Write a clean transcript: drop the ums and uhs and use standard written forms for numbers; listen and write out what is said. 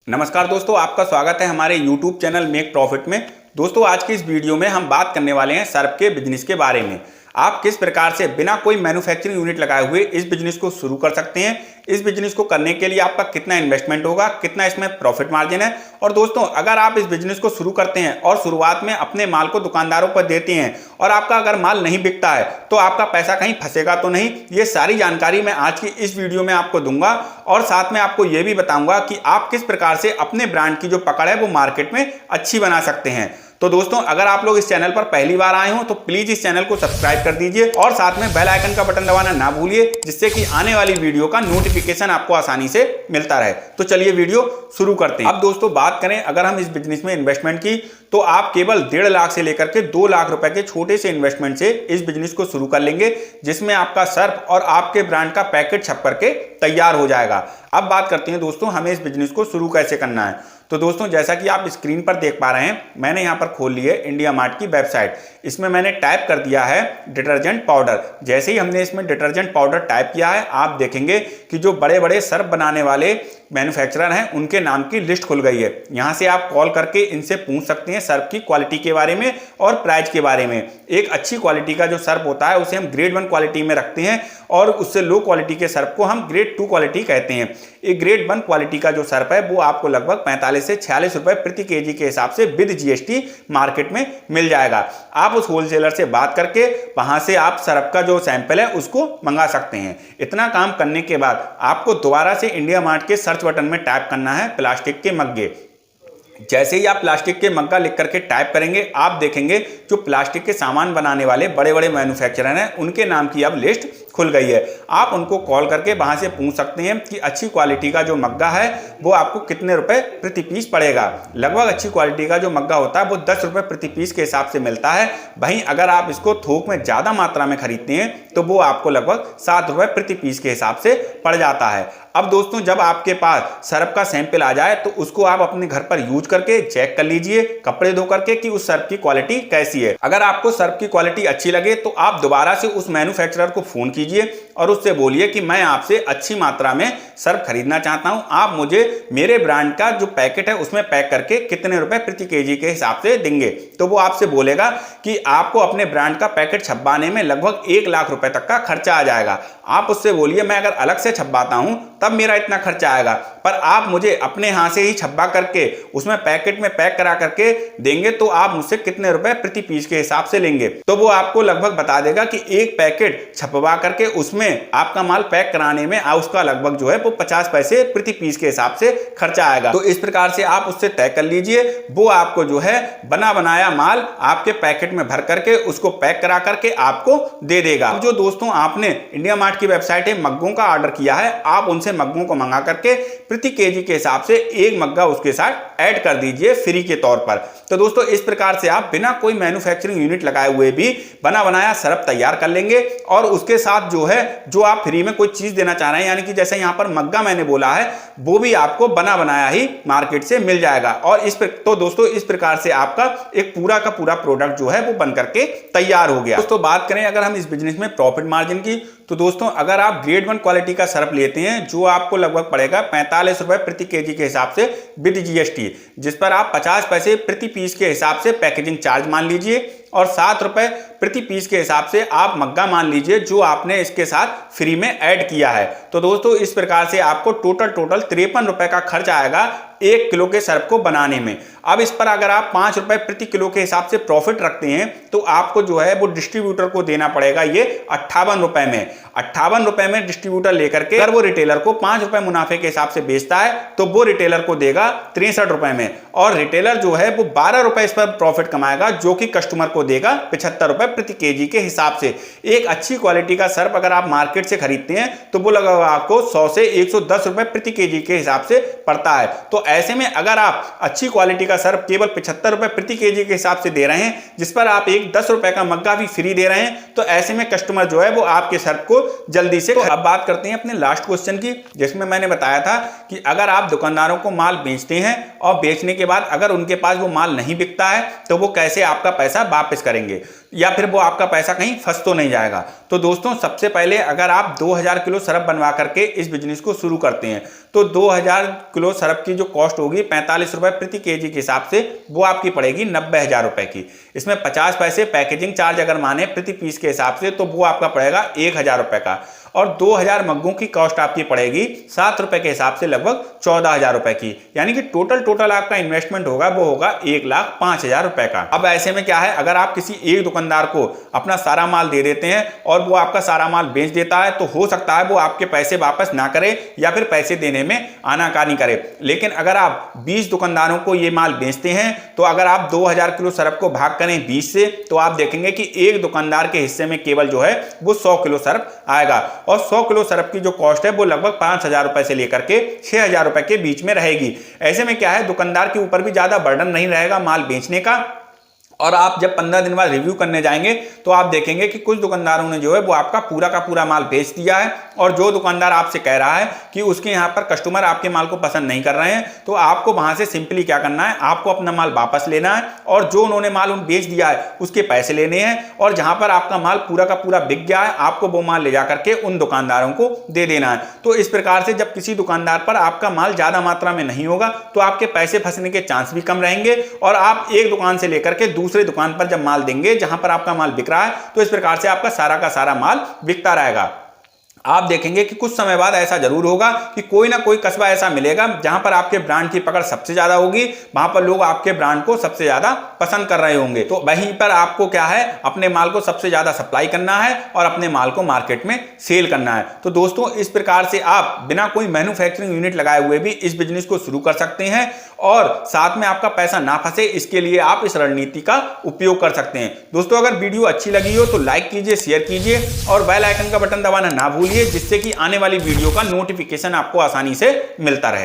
नमस्कार दोस्तों, आपका स्वागत है हमारे YouTube चैनल मेक प्रॉफिट में। दोस्तों, आज की इस वीडियो में हम बात करने वाले हैं सर्फ के बिजनेस के बारे में। आप किस प्रकार से बिना कोई मैन्युफैक्चरिंग यूनिट लगाए हुए इस बिजनेस को शुरू कर सकते हैं। इस बिजनेस को करने के लिए आपका कितना इन्वेस्टमेंट होगा, कितना इसमें प्रॉफिट मार्जिन है। और दोस्तों, अगर आप इस बिजनेस को शुरू करते हैं और शुरुआत में अपने माल को दुकानदारों पर देते हैं और आपका अगर माल नहीं बिकता है तो आपका पैसा कहीं फंसेगा तो नहीं। ये सारी जानकारी मैं आज की इस वीडियो में आपको दूंगा और साथ में आपको यह भी बताऊंगा कि आप किस प्रकार से अपने ब्रांड की जो पकड़ है वो मार्केट में अच्छी बना सकते हैं। तो दोस्तों, अगर आप लोग इस चैनल पर पहली बार आए हो तो प्लीज इस चैनल को सब्सक्राइब कर दीजिए और साथ में बेल आइकन का बटन दबाना ना भूलिए, जिससे कि आने वाली वीडियो का नोटिफिकेशन आपको आसानी से मिलता रहे। तो चलिए वीडियो शुरू करते हैं। अब दोस्तों, बात करें अगर हम इस बिजनेस में इन्वेस्टमेंट की, तो आप केवल 1.5 लाख से लेकर के 2 लाख रुपए के छोटे से इन्वेस्टमेंट से इस बिजनेस को शुरू कर लेंगे, जिसमें आपका सर्फ और आपके ब्रांड का पैकेट छप करके तैयार हो जाएगा। अब बात करते हैं दोस्तों, हमें इस बिजनेस को शुरू कैसे करना है। तो दोस्तों, जैसा कि आप स्क्रीन पर देख पा रहे हैं, मैंने यहां पर खोल ली है इंडिया मार्ट की वेबसाइट। इसमें मैंने टाइप कर दिया है डिटर्जेंट पाउडर। जैसे ही हमने इसमें डिटर्जेंट पाउडर टाइप किया है, आप देखेंगे कि जो बड़े बड़े सर्फ बनाने वाले मैन्युफैक्चरर हैं उनके नाम की लिस्ट खुल गई है। यहां से आप कॉल करके इनसे पूछ सकते हैं सर्फ की क्वालिटी के बारे में और प्राइस के बारे में। एक अच्छी क्वालिटी का जो सर्फ होता है उसे हम ग्रेड 1 क्वालिटी में रखते हैं और उससे लो क्वालिटी के सर्फ को हम ग्रेड 2 क्वालिटी कहते हैं। एक ग्रेड 1 क्वालिटी का जो सर्फ है वो आपको लगभग 45 से 46 रुपए प्रति केजी के हिसाब से विद जीएसटी मार्केट में मिल जाएगा। आप उस होलसेलर से बात करके वहां से आप सर्फ का जो सैंपल है उसको मंगा सकते हैं। इतना काम करने के बाद आपको दोबारा से इंडिया मार्ट के सर्च बटन में टाइप करना है प्लास्टिक के मग्गे। जैसे ही आप प्लास्टिक के मग्गा लिख करके टाइप करेंगे, आप देखेंगे जो प्लास्टिक के सामान बनाने वाले बड़े बड़े मैन्युफैक्चरर हैं उनके नाम की अब लिस्ट खुल गई है। आप उनको कॉल करके वहां से पूछ सकते हैं कि अच्छी क्वालिटी का जो मग्गा है वो आपको कितने रुपए प्रति पीस पड़ेगा। लगभग अच्छी क्वालिटी का जो मग्गा होता है वो 10 रुपए प्रति पीस के हिसाब से मिलता है। वहीं अगर आप इसको थोक में ज्यादा मात्रा में खरीदते हैं तो वो आपको लगभग 7 रुपए प्रति पीस के हिसाब से पड़ जाता है। अब दोस्तों, जब आपके पास सर्फ का सैंपल आ जाए तो उसको आप अपने घर पर यूज करके चेक कर लीजिए कपड़े धो करके कि उस सर्फ की क्वालिटी कैसी है। अगर आपको सर्फ की क्वालिटी अच्छी लगे तो आप दोबारा से उस मैन्युफैक्चरर को फोन कीजिए और उससे बोलिए कि मैं आपसे अच्छी मात्रा में सर्फ खरीदना चाहता हूं, आप मुझे मेरे ब्रांड का जो पैकेट है उसमें पैक करके कितने रुपए प्रति केजी के हिसाब से देंगे। तो वो आपसे बोलेगा कि आपको अपने ब्रांड का पैकेट छपवाने में लगभग 1 लाख रुपए तक का खर्चा आ जाएगा। आप उससे बोलिए मैं अगर अलग से छपवाता हूं तब मेरा इतना खर्चा आएगा, पर आप मुझे अपने हाथ से ही छपवा करके उसमें पैकेट में पैक करा करके देंगे तो आप मुझसे कितने रुपए प्रति पीस के हिसाब से लेंगे। तो वो आपको लगभग बता देगा कि एक पैकेट छपवा करके उसमें आपका माल पैक कराने में उसका लगभग जो है वो 50 पैसे प्रति पीस के हिसाब से खर्चा आएगा। तो इस प्रकार से आप उससे तय कर लीजिए, वो आपको जो है बना बनाया माल आपके पैकेट में भर करके उसको पैक करा करके आपको दे देगा। जो दोस्तों आपने इंडिया मार्ट की वेबसाइट है मग्गों का ऑर्डर किया है, आप उनसे मग्गों को मंगा करके प्रति केजी के हिसाब से एक मग्गा उसके साथ ऐड कर दीजिए फ्री के तौर पर। तो दोस्तों, इस प्रकार से आप बिना कोई मैन्युफैक्चरिंग यूनिट लगाए हुए भी बना बनाया सर्फ तैयार कर लेंगे और उसके साथ जो है जो आप फ्री में कोई चीज देना चाह रहे हैं, यानी कि जैसे यहां पर मग्गा मैंने बोला है वो भी आपको बना बनाया ही मार्केट से मिल जाएगा। और तो दोस्तों, इस प्रकार से आपका एक पूरा का पूरा प्रोडक्ट जो है वो बन करके तैयार हो गया। दोस्तों, बात करें अगर हम इस बिजनेस में प्रॉफिट मार्जिन की, तो दोस्तों अगर आप ग्रेड 1 क्वालिटी का सर्फ लेते हैं जो आपको लगभग पड़ेगा 45 रुपए प्रति केजी के हिसाब से विद जीएसटी, जिस पर आप 50 पैसे प्रति पीस के हिसाब से पैकेजिंग चार्ज मान लीजिए और 7 रुपए प्रति पीस के हिसाब से आप मग्गा मान लीजिए जो आपने इसके साथ फ्री में ऐड किया है। तो दोस्तों, इस प्रकार से आपको टोटल 53 रुपए का खर्च आएगा 1 किलो के सर्फ को बनाने में। अब इस पर अगर आप 5 रुपए प्रति किलो के हिसाब से प्रॉफिट रखते हैं तो आपको जो है वो डिस्ट्रीब्यूटर को देना पड़ेगा ये 58 रुपए में। 58 रुपए में डिस्ट्रीब्यूटर लेकर के अगर वो रिटेलर को 5 रुपए मुनाफे के हिसाब से बेचता है तो वो रिटेलर को देगा 63 रुपए में, और रिटेलर जो है वो 12 रुपए इस पर प्रॉफिट कमाएगा जो कि कस्टमर को देगा 75 रुपए प्रति केजी के हिसाब से। एक अच्छी क्वालिटी का सर्फ अगर आप मार्केट से खरीदते हैं तो वो लगभग आपको 100 से 110 रुपए प्रति केजी के हिसाब से पड़ता है। तो ऐसे में अगर आप अच्छी क्वालिटी का सर्फ केवल 75 रुपए प्रति केजी के हिसाब से दे रहे हैं, जिस पर आप एक 10 रुपए का मग्गा भी फ्री दे रहे हैं, तो ऐसे में कस्टमर जो है वो आपके सर्फ को जल्दी से। तो अब बात करते हैं अपने लास्ट क्वेश्चन की, जिसमें मैंने बताया था कि अगर आप दुकानदारों को माल बेचते हैं और बेचने के बाद अगर उनके पास वो माल नहीं बिकता है तो वो कैसे आपका पैसा वापस करेंगे। या फिर वो आपका पैसा कहीं फंस तो नहीं जाएगा। तो दोस्तों सबसे पहले अगर आप 2000 किलो सरफ बनवा करके इस बिजनेस को शुरू करते हैं तो 2000 किलो सरफ की जो कॉस्ट होगी 45 रुपए प्रति केजी के हिसाब से वो आपकी पड़ेगी 90,000 रुपए की। इसमें 50 पैसे पैकेजिंग चार्ज अगर माने प्रति पीस के हिसाब से तो वो आपका पड़ेगा 1000 रुपए का, और 2000 मग्गों की कॉस्ट आपकी पड़ेगी 7 रुपए के हिसाब से लगभग 14,000 रुपए की। यानी कि टोटल आपका इन्वेस्टमेंट होगा वो होगा 1,05,000 रुपए का। अब ऐसे में क्या है, अगर आप किसी एक दुकानदार को अपना सारा माल दे देते हैं और वो आपका सारा माल बेच देता है तो हो सकता है वो आपके पैसे वापस ना करे या फिर पैसे देने में आनाकानी करे। लेकिन अगर आप 20 दुकानदारों को ये माल बेचते हैं तो अगर आप 2000 किलो सरफ को भाग करें 20 से तो आप देखेंगे कि एक दुकानदार के हिस्से में केवल जो है वो 100 किलो सरफ आएगा, और 100 किलो सरफ की जो कॉस्ट है वो लगभग 5,000 रुपए से लेकर के 6,000 रुपए के बीच में रहेगी। ऐसे में क्या है, दुकानदार के ऊपर भी ज्यादा बर्डन नहीं रहेगा माल बेचने का। और आप जब 15 दिन बाद रिव्यू करने जाएंगे तो आप देखेंगे कि कुछ दुकानदारों ने जो है वो आपका पूरा का पूरा माल बेच दिया है, और जो दुकानदार आपसे कह रहा है कि उसके यहाँ पर कस्टमर आपके माल को पसंद नहीं कर रहे हैं तो आपको वहां से सिंपली क्या करना है, आपको अपना माल वापस लेना है और जो उन्होंने माल बेच दिया है उसके पैसे लेने हैं, और जहां पर आपका माल पूरा का पूरा बिक गया है आपको वो माल ले जा करके उन दुकानदारों को दे देना है। तो इस प्रकार से जब किसी दुकानदार पर आपका माल ज्यादा मात्रा में नहीं होगा तो आपके पैसे फंसने के चांस भी कम रहेंगे, और आप एक दुकान से लेकर के दूसरे दुकान पर जब माल देंगे जहां पर आपका माल बिक रहा है तो इस प्रकार से आपका सारा का सारा माल बिकता रहेगा। आप देखेंगे कि कुछ समय बाद ऐसा जरूर होगा कि कोई ना कोई कस्बा ऐसा मिलेगा जहां पर आपके ब्रांड की पकड़ सबसे ज्यादा होगी, वहां पर लोग आपके ब्रांड को सबसे ज्यादा पसंद कर रहे होंगे। तो वहीं पर आपको क्या है, अपने माल को सबसे ज्यादा सप्लाई करना है और अपने माल को मार्केट में सेल करना है। तो दोस्तों इस प्रकार से आप बिना कोई मैन्युफैक्चरिंग यूनिट लगाए हुए भी इस बिजनेस को शुरू कर सकते हैं, और साथ में आपका पैसा ना फंसे इसके लिए आप इस रणनीति का उपयोग कर सकते हैं। दोस्तों अगर वीडियो अच्छी लगी हो तो लाइक कीजिए, शेयर कीजिए और बेल आइकन का बटन दबाना ना भूलिए, जिससे कि आने वाली वीडियो का नोटिफिकेशन आपको आसानी से मिलता रहे।